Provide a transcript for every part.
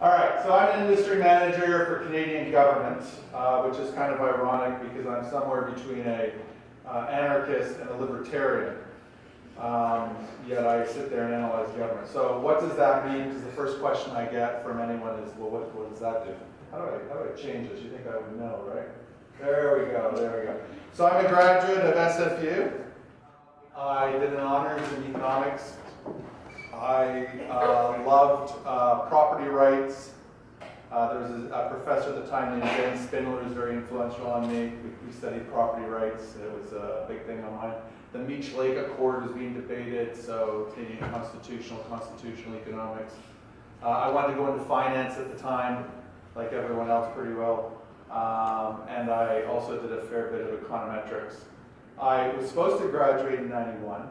All right, so I'm an industry manager for Canadian government, which is kind of ironic because I'm somewhere between an anarchist and a libertarian. Yet I sit there and analyze government. So what does that mean? Because the first question I get from anyone is, well, what does that do? How do I change this? You think I would know, right? There we go. So I'm a graduate of SFU. I did an honors in economics. I loved property rights. There was a professor at the time named Ben Spindler who was very influential on me. We studied property rights. It was a big thing on mine. The Meech Lake Accord was being debated, so Canadian constitutional economics. I wanted to go into finance at the time, like everyone else pretty well. And I also did a fair bit of econometrics. I was supposed to graduate in '91.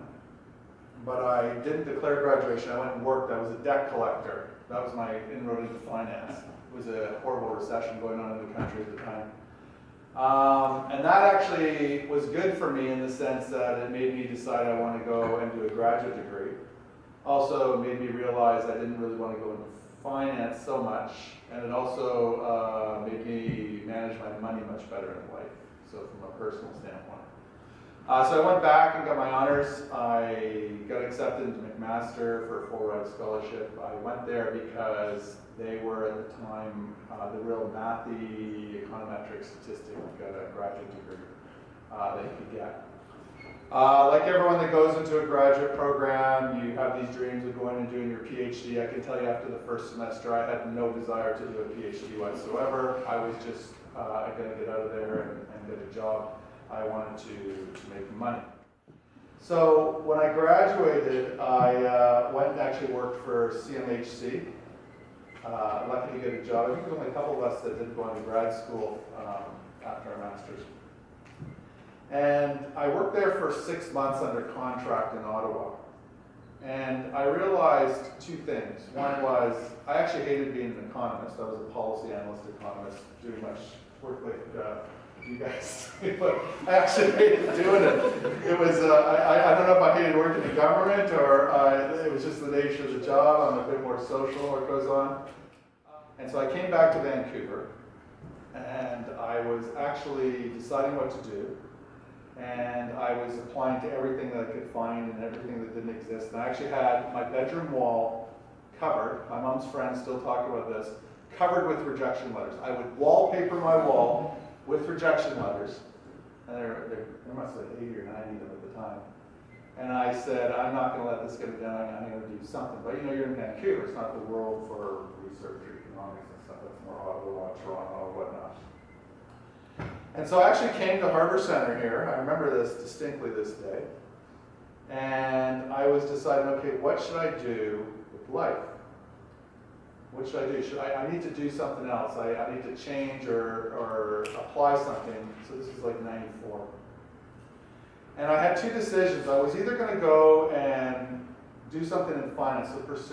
But I didn't declare graduation. I went and worked. I was a debt collector. That was my inroad into finance. It was a horrible recession going on in the country at the time. And that actually was good for me in the sense that it made me decide I want to go and do a graduate degree. Also made me realize I didn't really want to go into finance so much. And it also made me manage my money much better in life, so from a personal standpoint. So I went back and got my honors. I got accepted into McMaster for a full-ride scholarship. I went there because they were at the time the real mathy econometric statistic graduate degree that you could get. Like everyone that goes into a graduate program, you have these dreams of going and doing your PhD. I can tell you after the first semester I had no desire to do a PhD whatsoever. I was just going to get out of there and get a job. I wanted to make money. So when I graduated, I went and actually worked for CMHC. Lucky to get a job. I think there was only a couple of us that didn't go into grad school after our master's. And I worked there for 6 months under contract in Ottawa. And I realized two things. One was, I actually hated being an economist. I was a policy analyst economist, doing much work like you guys, but I actually hated doing it. It was, I don't know if I hated working in government or it was just the nature of the job. I'm a bit more social, what goes on. And so I came back to Vancouver and I was actually deciding what to do. And I was applying to everything that I could find and everything that didn't exist. And I actually had my bedroom wall covered, my mom's friends still talk about this, covered with rejection letters. I would wallpaper my wall with rejection letters, and there must have been 80 or 90 of them at the time. And I said, I'm not going to let this get me down, I'm going to do something. But you know, you're in Vancouver, it's not the world for research or economics and stuff, it's more Ottawa, Toronto, whatnot. And so I actually came to Harbour Centre here, I remember this distinctly this day, and I was deciding, okay, what should I do with life? What should I do? I need to do something else. I need to change or apply something. So this was like '94. And I had two decisions. I was either going to go and do something in finance, I was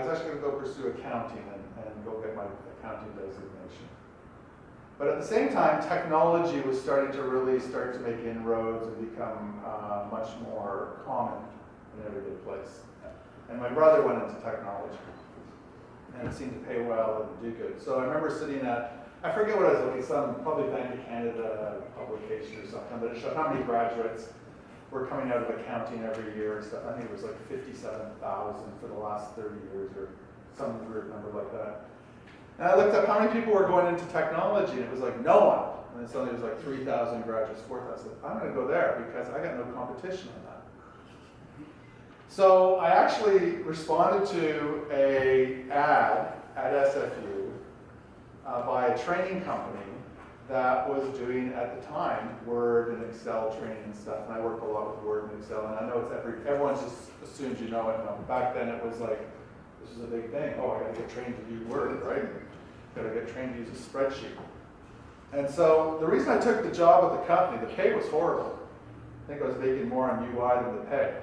actually going to go pursue accounting and go get my accounting designation. But at the same time, technology was starting to really make inroads and become much more common in everyday place. And my brother went into technology. And it seemed to pay well and do good. So I remember sitting at, I forget what I was looking, some probably Bank of Canada publication or something, but it showed how many graduates were coming out of accounting every year and stuff. I think it was like 57,000 for the last 30 years or some weird number like that. And I looked up how many people were going into technology, and it was like no one. And then suddenly it was like 3,000 graduates, 4,000. I said, I'm going to go there because I got no competition on that. So I actually responded to an ad at SFU by a training company that was doing, at the time, Word and Excel training and stuff. And I work a lot with Word and Excel, and I know it's everyone just assumes you know it now. Back then it was like, this is a big thing. Oh, I got to get trained to do Word, right? Got to get trained to use a spreadsheet. And so the reason I took the job at the company, the pay was horrible. I think I was making more on UI than the pay.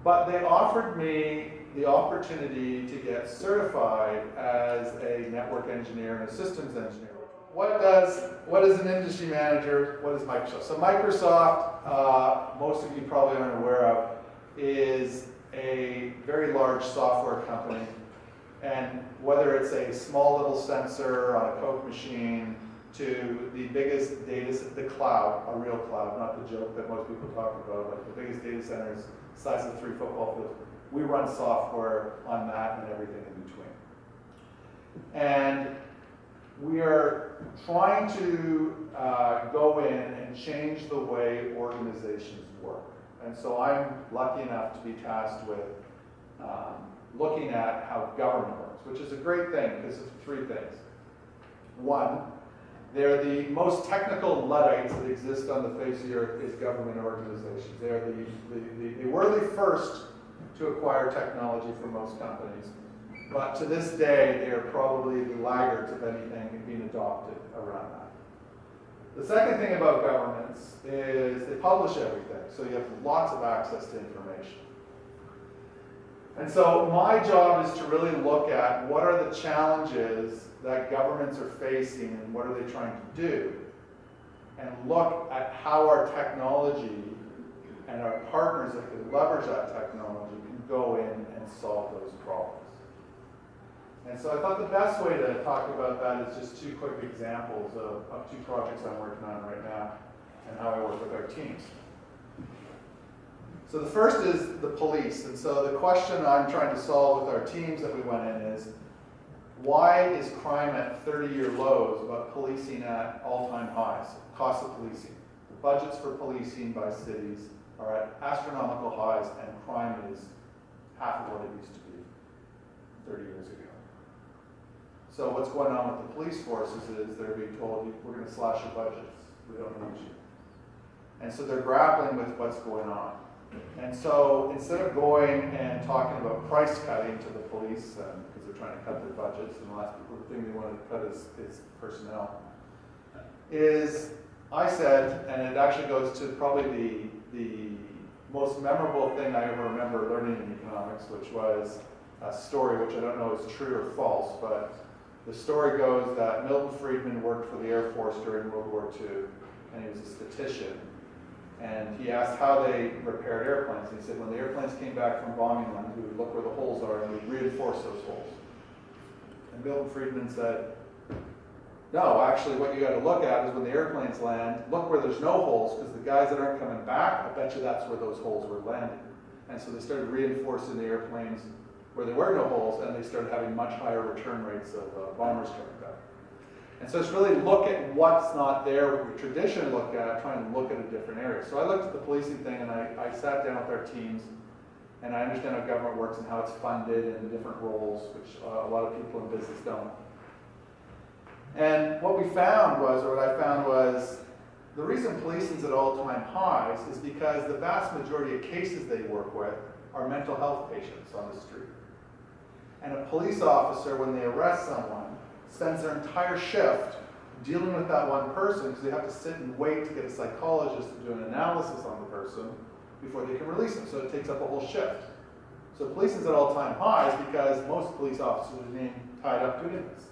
But they offered me the opportunity to get certified as a network engineer and a systems engineer. What is an industry manager? What is Microsoft? So Microsoft, most of you probably aren't aware of, is a very large software company. And whether it's a small little sensor on a Coke machine to the biggest data, the cloud, a real cloud, not the joke that most people talk about, like the biggest data centers, size of 3 football fields. We run software on that and everything in between. And we are trying to go in and change the way organizations work. And so I'm lucky enough to be tasked with looking at how government works, which is a great thing because of 3 things. One, they're the most technical Luddites that exist on the face of the earth is government organizations. They were the first to acquire technology for most companies, but to this day, they are probably the laggards of anything being adopted around that. The second thing about governments is they publish everything, so you have lots of access to information. And so my job is to really look at what are the challenges that governments are facing and what are they trying to do, and look at how our technology and our partners that can leverage that technology can go in and solve those problems. And so I thought the best way to talk about that is just 2 quick examples of 2 projects I'm working on right now and how I work with our teams. So the first is the police. And so the question I'm trying to solve with our teams that we went in is, why is crime at 30-year lows but policing at all-time highs? Cost of policing. The budgets for policing by cities are at astronomical highs, and crime is half of what it used to be 30 years ago. So what's going on with the police forces is they're being told, we're going to slash your budgets. We don't need you. And so they're grappling with what's going on. And so instead of going and talking about price cutting to the police, because they're trying to cut their budgets, and the last thing they want to cut is personnel, is I said, and it actually goes to probably the most memorable thing I ever remember learning in economics, which was a story which I don't know is true or false, but the story goes that Milton Friedman worked for the Air Force during World War II, and he was a statistician. And he asked how they repaired airplanes. And he said when the airplanes came back from bombing runs, we would look where the holes are and we'd reinforce those holes. And Milton Friedman said, no, actually what you got to look at is when the airplanes land, look where there's no holes, because the guys that aren't coming back, I bet you that's where those holes were landing. And so they started reinforcing the airplanes where there were no holes, and they started having much higher return rates of bombers coming back. And so it's really look at what's not there, what we traditionally look at, trying to look at a different area. So I looked at the policing thing, and I sat down with our teams, and I understand how government works and how it's funded and the different roles, which a lot of people in business don't. And what we found was, or what I found was, the reason policing's at all-time highs is because the vast majority of cases they work with are mental health patients on the street. And a police officer, when they arrest someone, spends their entire shift dealing with that one person because they have to sit and wait to get a psychologist to do an analysis on the person before they can release them. So it takes up a whole shift. So policing's at all-time highs because most police officers are being tied up doing this.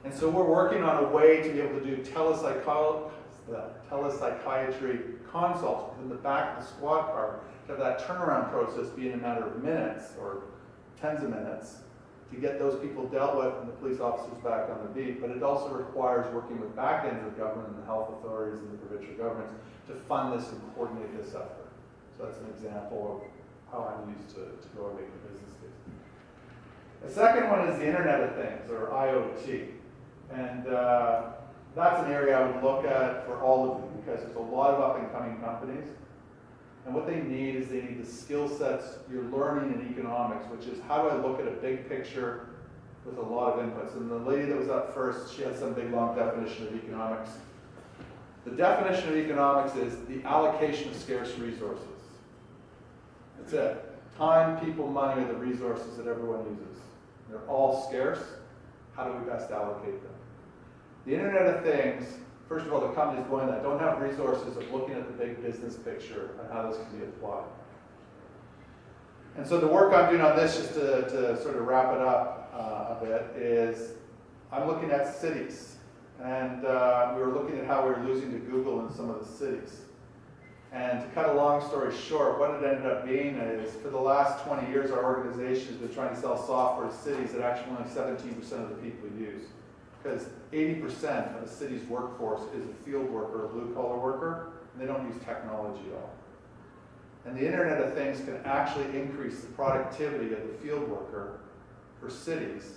And so we're working on a way to be able to do telepsychiatry consults within the back of the squad car, to have that turnaround process be in a matter of minutes or tens of minutes to get those people dealt with and the police officers back on the beat. But it also requires working with back ends of government and the health authorities and the provincial governments to fund this and coordinate this effort. So that's an example of how I'm used to go and make the business case. The second one is the Internet of Things, or IoT. And that's an area I would look at for all of them because there's a lot of up-and-coming companies. And what they need is they need the skill sets you're learning in economics, which is how do I look at a big picture with a lot of inputs. And the lady that was up first, she had some big long definition of economics. The definition of economics is the allocation of scarce resources. That's it. Time, people, money are the resources that everyone uses. They're all scarce. How do we best allocate them? The Internet of Things, first of all, the companies going that don't have resources of looking at the big business picture and how this can be applied. And so the work I'm doing on this, just to sort of wrap it up a bit, is I'm looking at cities. And we were looking at how we were losing to Google in some of the cities. And to cut a long story short, what it ended up being is, for the last 20 years, our organization has been trying to sell software to cities that actually only 17% of the people use. Because 80% of a city's workforce is a field worker, a blue-collar worker, and they don't use technology at all. And the Internet of Things can actually increase the productivity of the field worker for cities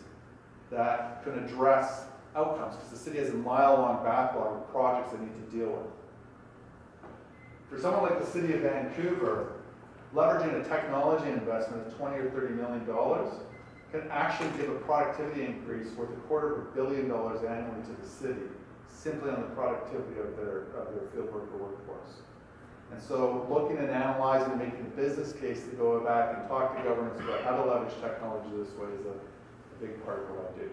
that can address outcomes, because the city has a mile-long backlog of projects they need to deal with. For someone like the city of Vancouver, leveraging a technology investment of $20 or $30 million can actually give a productivity increase worth $250 million annually to the city, simply on the productivity of their field worker workforce. And so looking and analyzing and making a business case to go back and talk to governments about how to leverage technology this way is a big part of what I do.